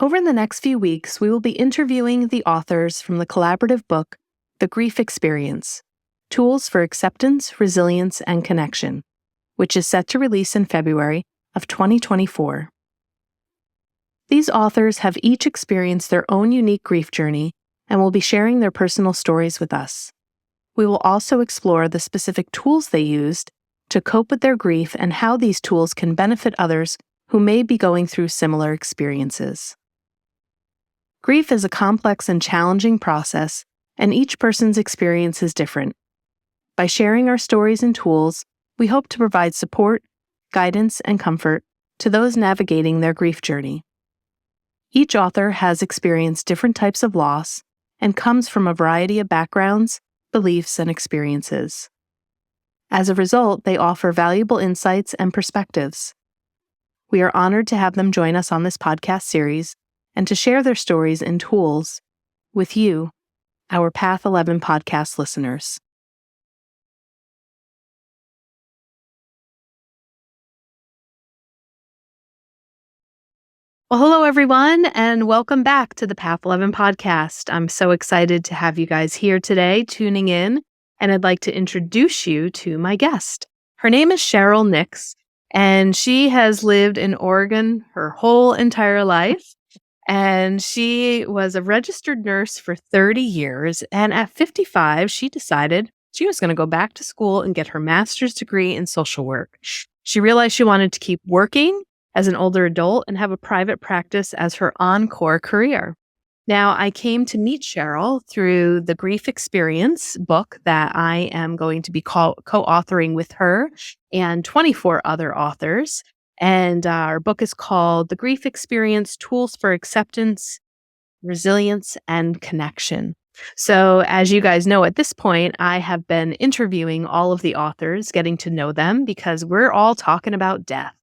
Over the next few weeks, we will be interviewing the authors from the collaborative book, The Grief Experience: Tools for Acceptance, Resilience, and Connection, which is set to release in February of 2024. These authors have each experienced their own unique grief journey and will be sharing their personal stories with us. We will also explore the specific tools they used to cope with their grief and how these tools can benefit others who may be going through similar experiences. Grief is a complex and challenging process, and each person's experience is different. By sharing our stories and tools, we hope to provide support, guidance, and comfort to those navigating their grief journey. Each author has experienced different types of loss and comes from a variety of backgrounds, beliefs, and experiences. As a result, they offer valuable insights and perspectives. We are honored to have them join us on this podcast series and to share their stories and tools with you, our Path 11 podcast listeners. Well, hello, everyone, and welcome back to the Path 11 podcast. I'm so excited to have you guys here today tuning in, and I'd like to introduce you to my guest. Her name is Cheryl Nix, and she has lived in Oregon her whole entire life, and she was a registered nurse for 30 years, and at 55, she decided she was going to go back to school and get her master's degree in social work. She realized she wanted to keep working as an older adult and have a private practice as her encore career. Now, I came to meet Cheryl through the Grief Experience book that I am going to be co-authoring with her and 24 other authors. And our book is called The Grief Experience: Tools for Acceptance, Resilience, and Connection. So as you guys know, at this point, I have been interviewing all of the authors, getting to know them because we're all talking about death.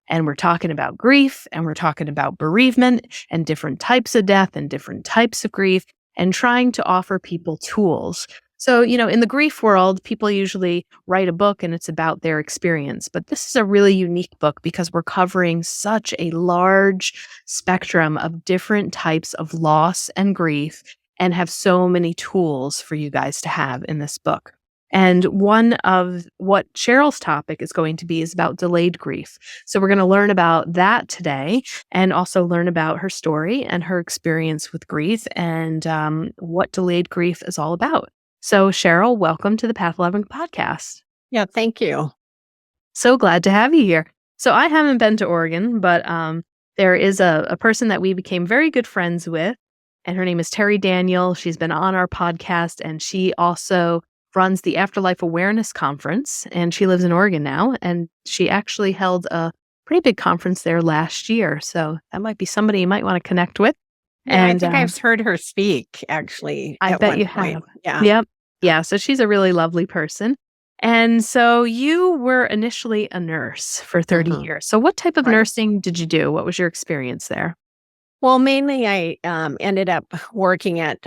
And we're talking about grief, and we're talking about bereavement and different types of death and different types of grief, and trying to offer people tools. So, in the grief world, people usually write a book and it's about their experience. But this is a really unique book because we're covering such a large spectrum of different types of loss and grief and have so many tools for you guys to have in this book. And one of what Cheryl's topic is going to be is about delayed grief. So we're going to learn about that today and also learn about her story and her experience with grief and what delayed grief is all about. So Cheryl, welcome to the Path 11 podcast. Yeah, thank you. So glad to have you here. So I haven't been to Oregon, but there is a person that we became very good friends with, and her name is Terry Daniel. She's been on our podcast, and she also runs the Afterlife Awareness Conference, and she lives in Oregon now, and she actually held a pretty big conference there last year. So that might be somebody you might want to connect with. Yeah, and I think I've heard her speak, actually. I bet you have. Yeah. Yep. Yeah. So she's a really lovely person. And so you were initially a nurse for 30 years. So what type of nursing did you do? What was your experience there? Well, mainly I ended up working at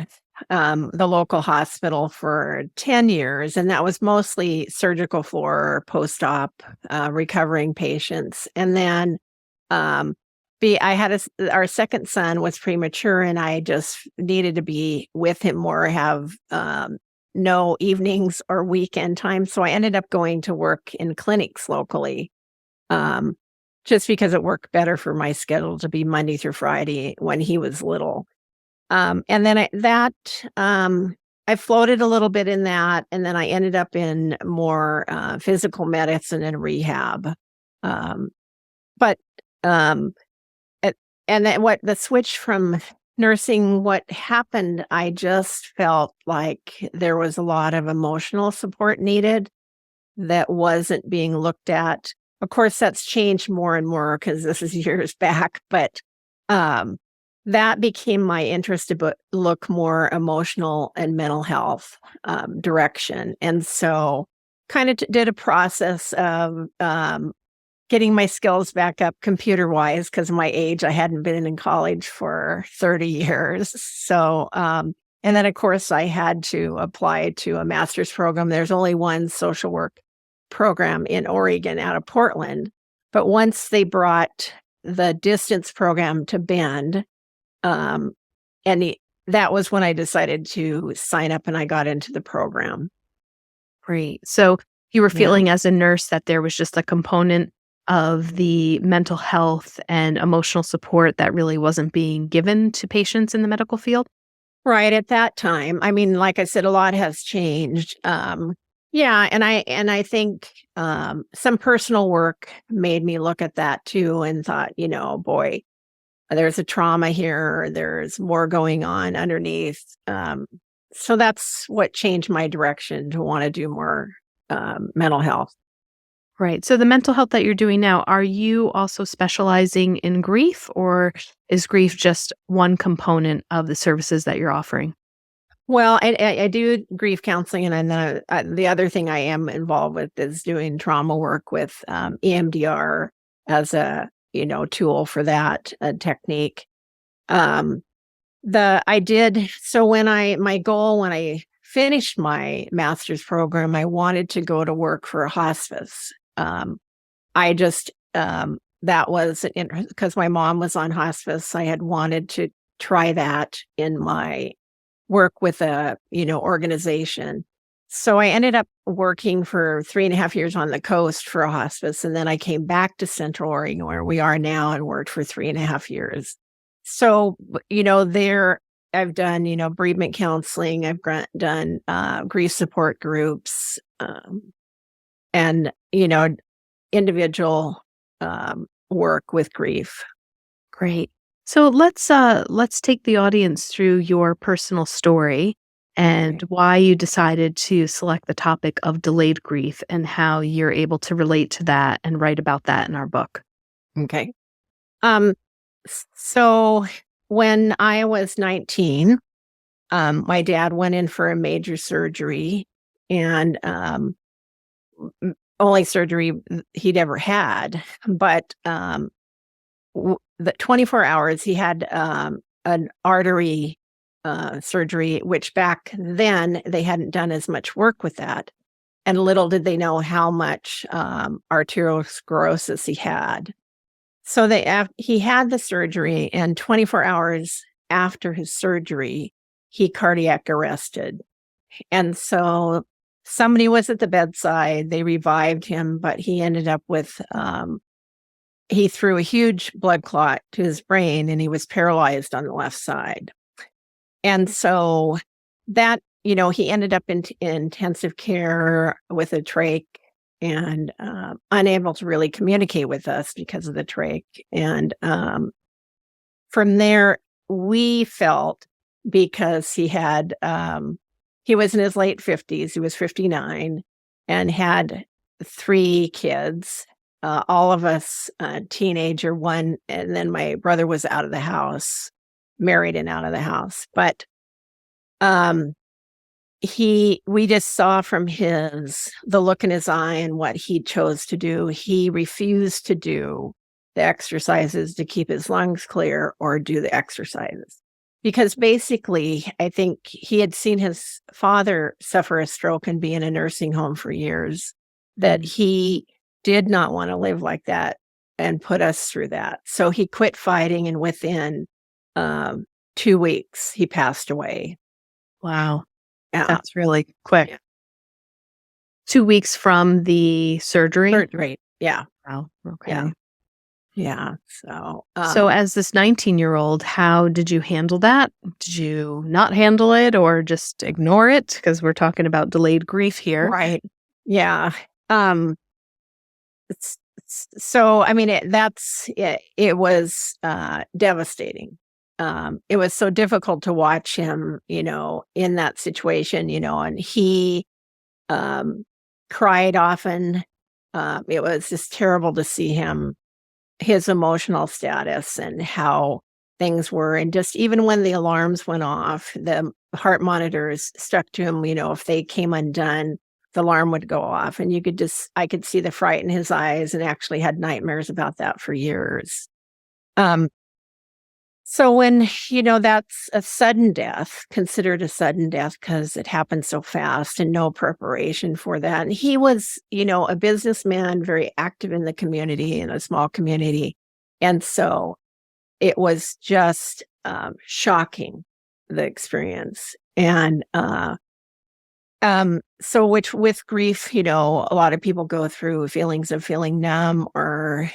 the local hospital for 10 years, and that was mostly surgical floor, post-op, recovering patients. And then I had our second son was premature, and I just needed to be with him more, have no evenings or weekend time. So I ended up going to work in clinics locally, just because it worked better for my schedule to be Monday through Friday when he was little. And then I floated a little bit in that, and then I ended up in more physical medicine and rehab. And then the switch from nursing, what happened, I just felt like there was a lot of emotional support needed that wasn't being looked at. Of course, that's changed more and more because this is years back, but that became my interest to look more emotional and mental health direction. And so kind of did a process of getting my skills back up computer-wise because of my age. I hadn't been in college for 30 years. So, and then, of course, I had to apply to a master's program. There's only one social work program in Oregon out of Portland. But once they brought the distance program to Bend, Um, and that was when I decided to sign up and I got into the program. Great. So you were Yeah. feeling as a nurse that there was just a component of the mental health and emotional support that really wasn't being given to patients in the medical field? Right at that time. I mean, like I said, a lot has changed. Yeah, and I think some personal work made me look at that too and thought, boy, there's a trauma here. There's more going on underneath. So that's what changed my direction to want to do more mental health. Right. So the mental health that you're doing now, are you also specializing in grief, or is grief just one component of the services that you're offering? Well, I do grief counseling, and then the other thing I am involved with is doing trauma work with EMDR as a tool for that technique. Um, the I did so when I my goal when I finished my master's program, I wanted to go to work for a hospice. I just that was an interest because my mom was on hospice. I had wanted to try that in my work with a, organization. So I ended up working for 3.5 years on the coast for a hospice, and then I came back to Central Oregon, where we are now, and worked for 3.5 years. So, there I've done, bereavement counseling, I've done grief support groups, and, individual work with grief. Great. So let's take the audience through your personal story and Okay. why you decided to select the topic of delayed grief and how you're able to relate to that and write about that in our book. Okay. Um, so when I was 19, my dad went in for a major surgery, and only surgery he'd ever had. But the 24 hours he had an artery surgery, which back then they hadn't done as much work with that. And little did they know how much arteriosclerosis he had. So he had the surgery, and 24 hours after his surgery, he cardiac arrested. And so somebody was at the bedside. They revived him, but he ended up with he threw a huge blood clot to his brain, and he was paralyzed on the left side. And so that, he ended up in intensive care with a trach, and unable to really communicate with us because of the trach. And from there, we felt, because he was in his late 50s, he was 59, and had 3 kids, all of us teenager, one, and then my brother was out of the house, married and out of the house. But um, we just saw from the look in his eye and what he chose to do. He refused to do the exercises to keep his lungs clear, or do the exercises. Because basically, I think he had seen his father suffer a stroke and be in a nursing home for years, that he did not want to live like that and put us through that. So he quit fighting, and within 2 weeks, he passed away. Wow. Yeah. That's really quick. Yeah. 2 weeks from the surgery? Surgery. Yeah. Wow. Okay. Yeah. Yeah. So, So as this 19-year-old, how did you handle that? Did you not handle it or just ignore it? Because we're talking about delayed grief here. right. Yeah. Um, so, I mean, it was devastating. It was so difficult to watch him, in that situation, and he cried often. It was just terrible to see his emotional status and how things were. And just even when the alarms went off, the heart monitors stuck to him, if they came undone, the alarm would go off. And I could see the fright in his eyes, and actually had nightmares about that for years. So when, that's a sudden death, considered a sudden death because it happened so fast and no preparation for that. And he was, a businessman, very active in the community, in a small community. And so it was just shocking, the experience. And so which with grief, a lot of people go through feelings of feeling numb or,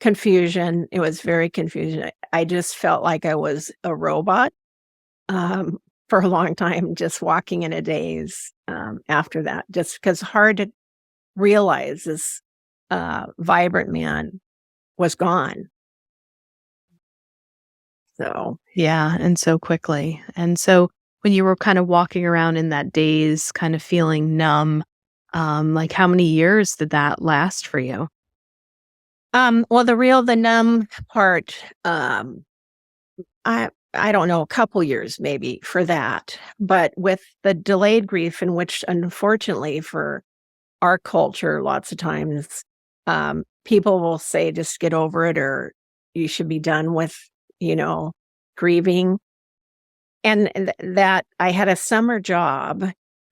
confusion. It was very confusing. I just felt like I was a robot um, for a long time, just walking in a daze after that, just because hard to realize this vibrant man was gone. So, Yeah, and so quickly. And so when you were kind of walking around in that daze, kind of feeling numb, like how many years did that last for you? well, the numb part, I don't know, a couple years maybe for that. But with the delayed grief, in which unfortunately for our culture, lots of times people will say, just get over it, or you should be done with, you know, grieving. And that I had a summer job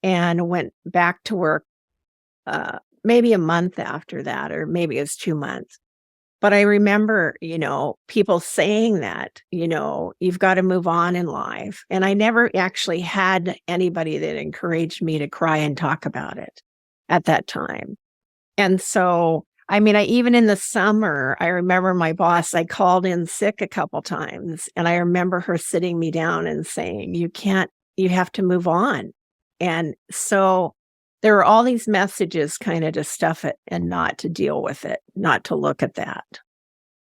and went back to work maybe a month after that, or maybe it was 2 months. But I remember, people saying that, you've got to move on in life. And I never actually had anybody that encouraged me to cry and talk about it at that time. And so, I mean, even in the summer, I remember my boss, I called in sick a couple times, and I remember her sitting me down and saying, you have to move on. And so there were all these messages kind of to stuff it and not to deal with it, not to look at that.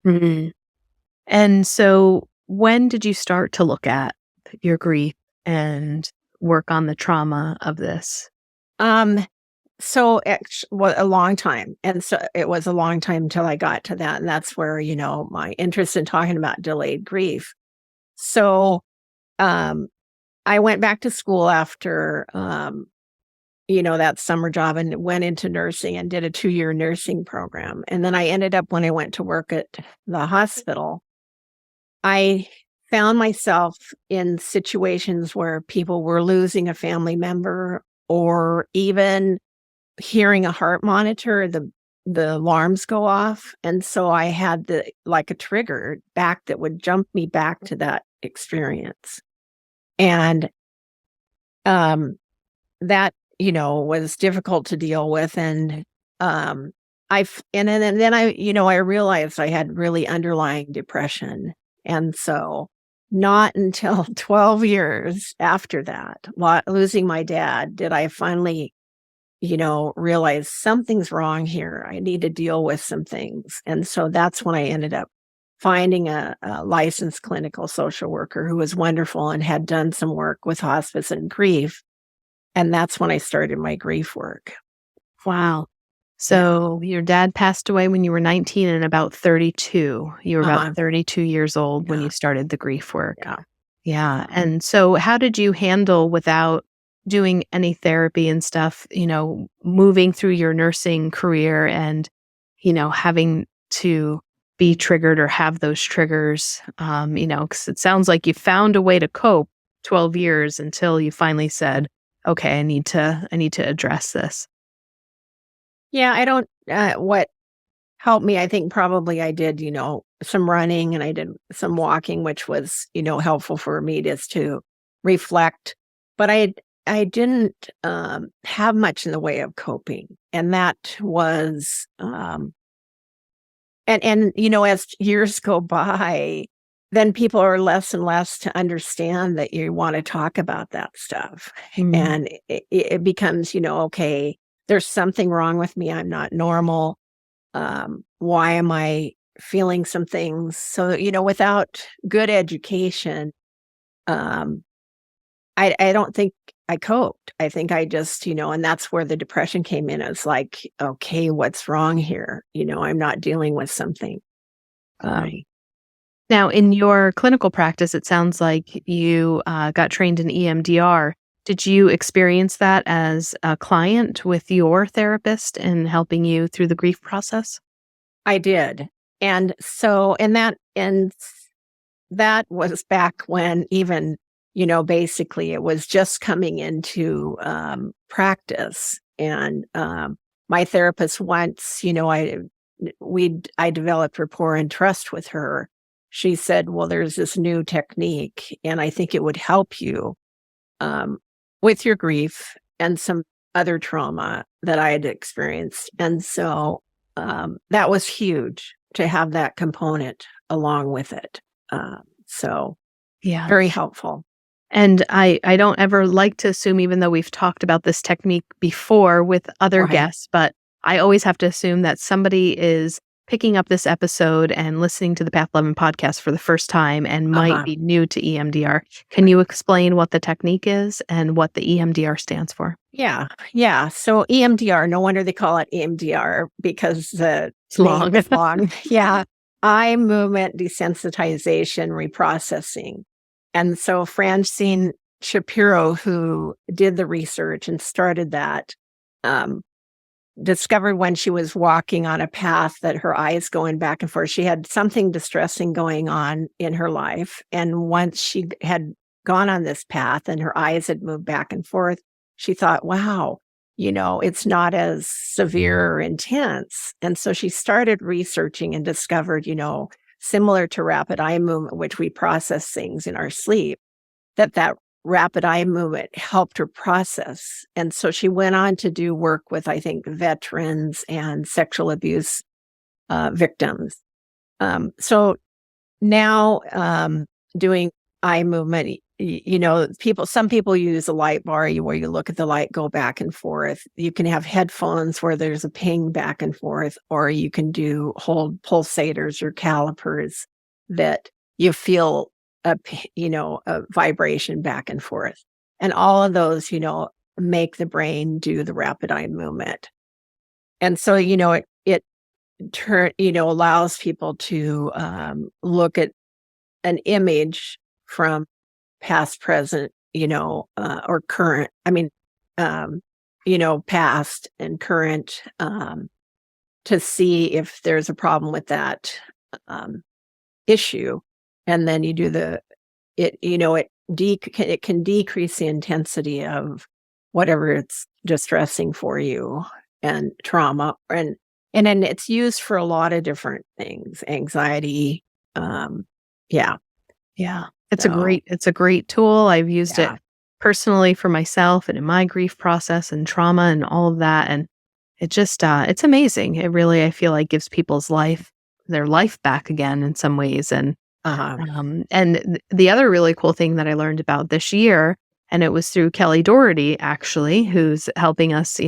Mhm. And so when did you start to look at your grief and work on the trauma of this? Um, so well, a long time. And so it was a long time until I got to that. And that's where, my interest in talking about delayed grief. So um, I went back to school after, that summer job, and went into nursing and did a 2-year nursing program. And then I ended up, when I went to work at the hospital, I found myself in situations where people were losing a family member, or even hearing a heart monitor, the alarms go off. And so I had a trigger back that would jump me back to that experience. And um that, was difficult to deal with. And then I realized I had really underlying depression. And so not until 12 years after that, losing my dad, did I finally, realize something's wrong here. I need to deal with some things. And so that's when I ended up finding a licensed clinical social worker who was wonderful and had done some work with hospice and grief. And that's when I started my grief work. Wow. Yeah. So your dad passed away when you were 19 and about 32. You were about Uh-huh. 32 years old when Yeah. you started the grief work. Yeah. Yeah. And so how did you handle, without doing any therapy and stuff, moving through your nursing career and, having to be triggered or have those triggers, because it sounds like you found a way to cope 12 years until you finally said, okay, I need to address this. Yeah, I don't what helped me, I think probably I did, some running, and I did some walking, which was, helpful for me just to reflect. But I didn't have much in the way of coping. And that was as years go by, then people are less and less to understand that you want to talk about that stuff. Mm. And it becomes, okay, there's something wrong with me. I'm not normal. Why am I feeling some things? So, without good education, um, I don't think I coped. I think I just, and that's where the depression came in. It's like, okay, what's wrong here? I'm not dealing with something. Um, Right. Now, in your clinical practice, it sounds like you got trained in EMDR. Did you experience that as a client with your therapist in helping you through the grief process? I did. And so, that was back when even, basically it was just coming into practice. And my therapist once, I I developed rapport and trust with her. She said, well, there's this new technique, and I think it would help you um, with your grief and some other trauma that I had experienced. And so that was huge to have that component along with it. So Yeah. very helpful. And I don't ever like to assume, even though we've talked about this technique before with other Right. guests, but I always have to assume that somebody is picking up this episode and listening to the Path 11 podcast for the first time and might Uh-huh. be new to EMDR. Can you explain what the technique is and what the EMDR stands for? Yeah. Yeah. So EMDR, no wonder they call it EMDR because the It's name long. is long. Yeah. Eye movement desensitization reprocessing. And so Francine Shapiro, who did the research and started that, um, discovered when she was walking on a path that her eyes going back and forth. She had something distressing going on in her life. And once she had gone on this path and her eyes had moved back and forth, she thought, wow, it's not as severe or intense. And so she started researching and discovered, similar to rapid eye movement, which we process things in our sleep, that rapid eye movement helped her process. And so she went on to do work with, I think, veterans and sexual abuse victims. So now doing eye movement, some people use a light bar where you look at the light go back and forth. You can have headphones where there's a ping back and forth, or you can hold pulsators or calipers that you feel a vibration back and forth. And all of those, make the brain do the rapid eye movement. And so, it allows people to look at an image from past, present, or current. I mean, past and current, to see if there's a problem with that issue. And then you do it can decrease the intensity of whatever it's distressing for you and trauma. And then it's used for a lot of different things, anxiety. Yeah. Yeah. It's So, a great tool. I've used it yeah. personally for myself and in my grief process and trauma and all of that. And it just it's amazing. It really, I feel like, gives their life back again in some ways. Uh-huh. The other really cool thing that I learned about this year, and it was through Kelly Doherty, actually, who's helping us,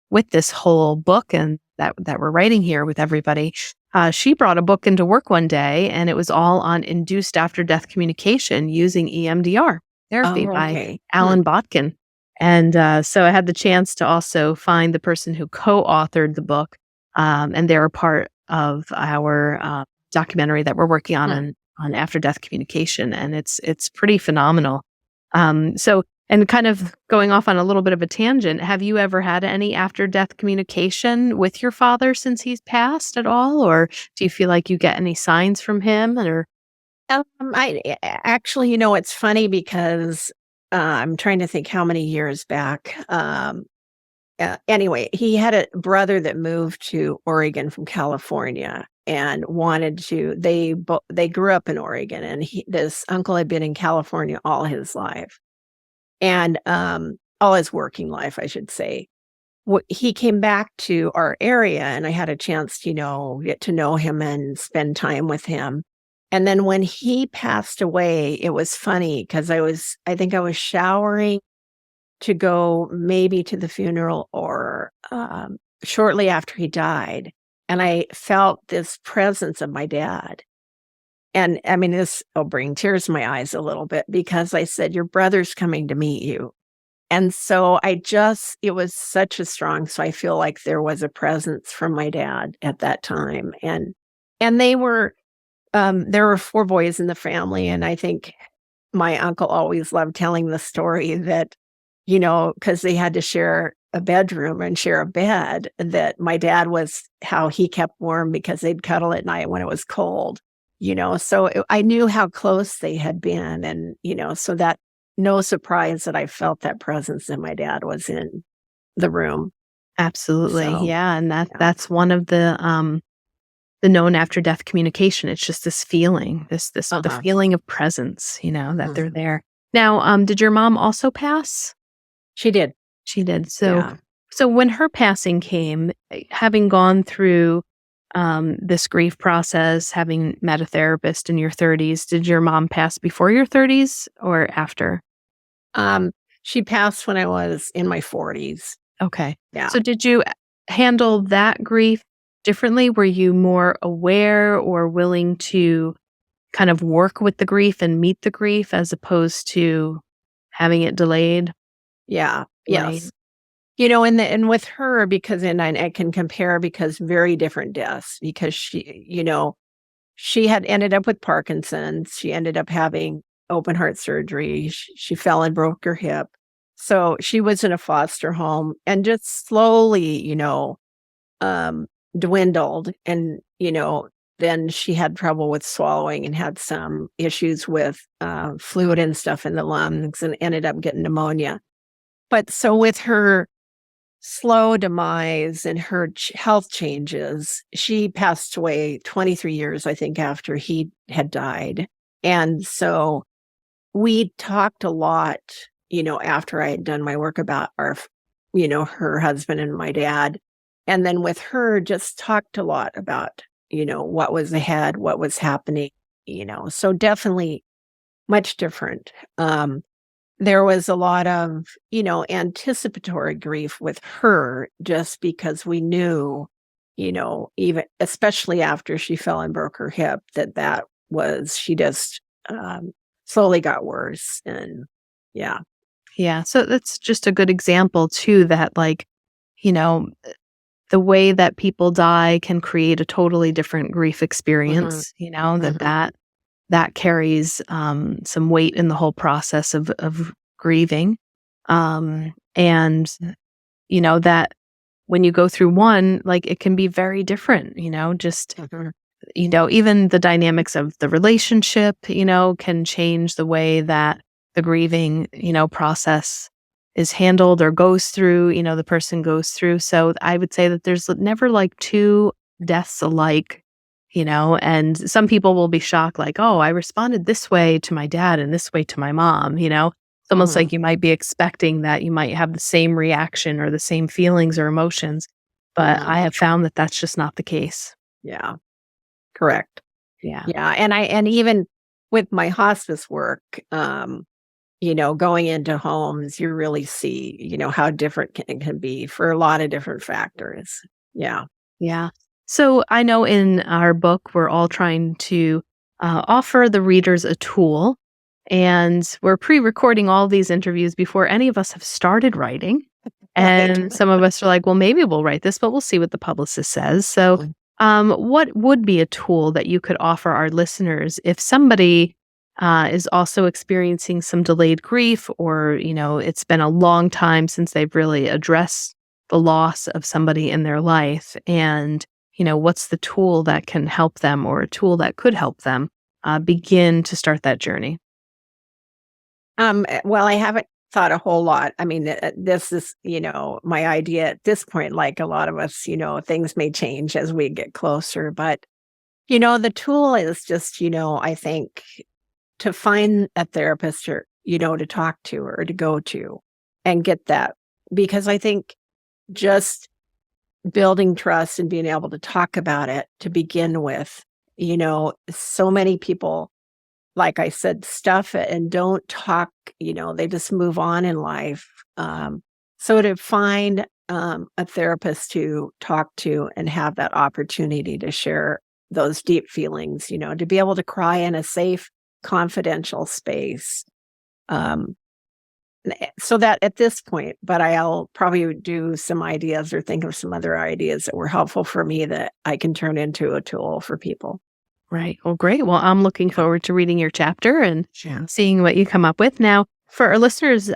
with this whole book and that we're writing here with everybody. She brought a book into work one day, and it was all on induced after death communication using EMDR therapy Oh, by okay. Alan Botkin. And so I had the chance to also find the person who co-authored the book, and they're a part of our documentary that we're working on after death communication, and it's pretty phenomenal. And kind of going off on a little bit of a tangent, have you ever had any after death communication with your father since he's passed at all, or do you feel like you get any signs from him? Or I actually, it's funny because I'm trying to think how many years back. Anyway, he had a brother that moved to Oregon from California and wanted to. They grew up in Oregon, and this uncle had been in California all his life, and all his working life, I should say. He came back to our area, and I had a chance to, get to know him and spend time with him. And then when he passed away, it was funny because I think I was showering to go maybe to the funeral or shortly after he died. And I felt this presence of my dad. And I mean, this will bring tears to my eyes a little bit because I said, your brother's coming to meet you. And so it was such a strong, so I feel like there was a presence from my dad at that time. And there were 4 boys in the family. And I think my uncle always loved telling the story that, because they had to share a bedroom and share a bed, that my dad was how he kept warm because they'd cuddle at night when it was cold, so I knew how close they had been. And, so that no surprise that I felt that presence, and my dad was in the room. Absolutely. So, Yeah, and yeah. that's one of the known after death communication. It's just this feeling, this the Uh-huh. feeling of presence, that they're Mhm. there. Now, did your mom also pass? She did. She did. So Yeah. so when her passing came, having gone through this grief process, having met a therapist in your 30s, did your mom pass before your 30s or after? Um, she passed when I was in my 40s. Okay. Yeah. So did you handle that grief differently? Were you more aware or willing to kind of work with the grief and meet the grief as opposed to having it delayed, Yeah. delayed? Yes. And with her, because and I can compare because very different deaths because she had ended up with Parkinson's. She ended up having open heart surgery. She fell and broke her hip. So she was in a foster home and just slowly, um, dwindled. And, then she had trouble with swallowing and had some issues with fluid and stuff in the lungs and ended up getting pneumonia. But so with her slow demise and her health changes, she passed away 23 years, I think, after he had died. And so we talked a lot, after I had done my work about her husband and my dad. And then with her, just talked a lot about, what was ahead, what was happening, so definitely much different. There was a lot of, anticipatory grief with her just because we knew, even especially after she fell and broke her hip, that was she just slowly got worse. And yeah. Yeah, so that's just a good example too that you know, the way that people die can create a totally different grief Hmm. experience, Hmm. that carries some weight in the whole process of grieving. And that when you go through one, like it can be very different, just Hmm. even the dynamics of the relationship, can change the way that the grieving, process is handled or goes through, the person goes through. So I would say that there's never like two deaths alike, and some people will be shocked, like, oh, I responded this way to my dad and this way to my mom, It's almost Hmm. like you might be expecting that you might have the same reaction or the same feelings or emotions. But Hmm. I have found that that's just not the case. Yeah. Correct. Yeah. Yeah. And even with my hospice work, going into homes, you really see, how different it can be for a lot of different factors. Yeah. Yeah. So I know in our book, we're all trying to offer the readers a tool, and we're pre recording all these interviews before any of us have started writing. Right. And some of us are like, well, maybe we'll write this, but we'll see what the publicist says. So, Mm. what would be a tool that you could offer our listeners if somebody is also experiencing some delayed grief, or, it's been a long time since they've really addressed the loss of somebody in their life? And, what's the tool that can help them or a tool that could help them begin to start that journey? Well, I haven't thought a whole lot. I mean, this is, my idea at this point, like a lot of us, things may change as we get closer, but, the tool is just, I think to find a therapist or, to talk to or to go to and get that. Because I think just building trust and being able to talk about it to begin with, so many people, like I said, stuff it and don't talk, they just move on in life. So to find a therapist to talk to and have that opportunity to share those deep feelings, to be able to cry in a safe, confidential space. Um, so that at this point, but I'll probably do some ideas or think of some other ideas that were helpful for me that I can turn into a tool for people. Right. Well, great. Well, I'm looking Yeah. forward to reading your chapter and Yeah. seeing what you come up with. Now, for our listeners,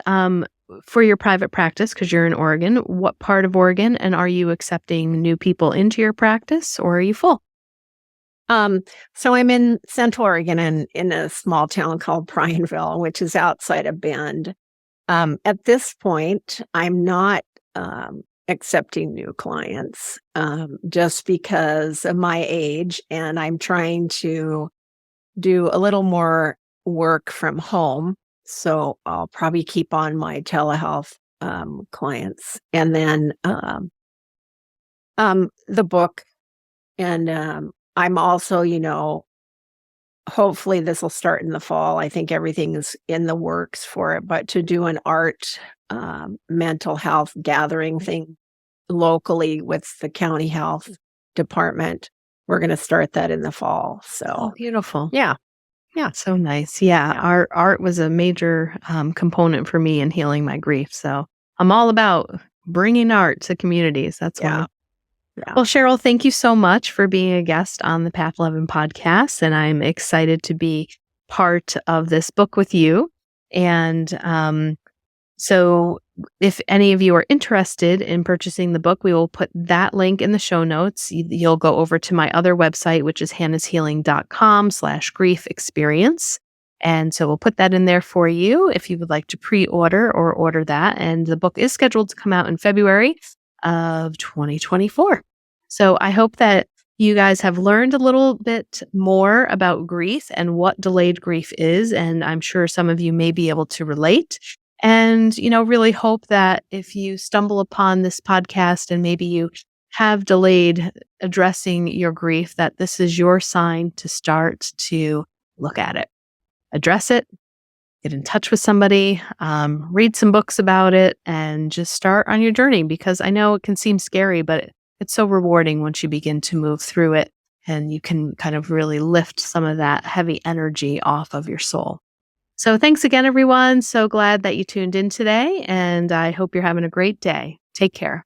for your private practice, because you're in Oregon, what part of Oregon, and are you accepting new people into your practice, or are you full? Um, so I'm in Central Oregon and in a small town called Prineville, which is outside of Bend. At this point, I'm not accepting new clients, just because of my age, and I'm trying to do a little more work from home. So I'll probably keep on my telehealth clients, and then the book, and I'm also, hopefully this will start in the fall. I think everything's in the works for it, but to do an art mental health gathering thing locally with the county health department. We're going to start that in the fall. Oh, So beautiful. yeah, yeah, So nice. Yeah, yeah, art was a major component for me in healing my grief. So I'm all about bringing art to communities. That's yeah, wonderful. yeah. Well, Cheryl, thank you so much for being a guest on the Path 11 podcast. And I'm excited to be part of this book with you. And so if any of you are interested in purchasing the book, we will put that link in the show notes. You'll go over to my other website, which is hannahshealing.com/grief experience. And so we'll put that in there for you if you would like to pre-order or order that. And the book is scheduled to come out in February of 2024. So I hope that you guys have learned a little bit more about grief and what delayed grief is. And I'm sure some of you may be able to relate. And, really hope that if you stumble upon this podcast and maybe you have delayed addressing your grief, that this is your sign to start to look at it, address it, get in touch with somebody, read some books about it, and just start on your journey, because I know it can seem scary, but it's so rewarding once you begin to move through it and you can kind of really lift some of that heavy energy off of your soul. So thanks again, everyone. So glad that you tuned in today, and I hope you're having a great day. Take care.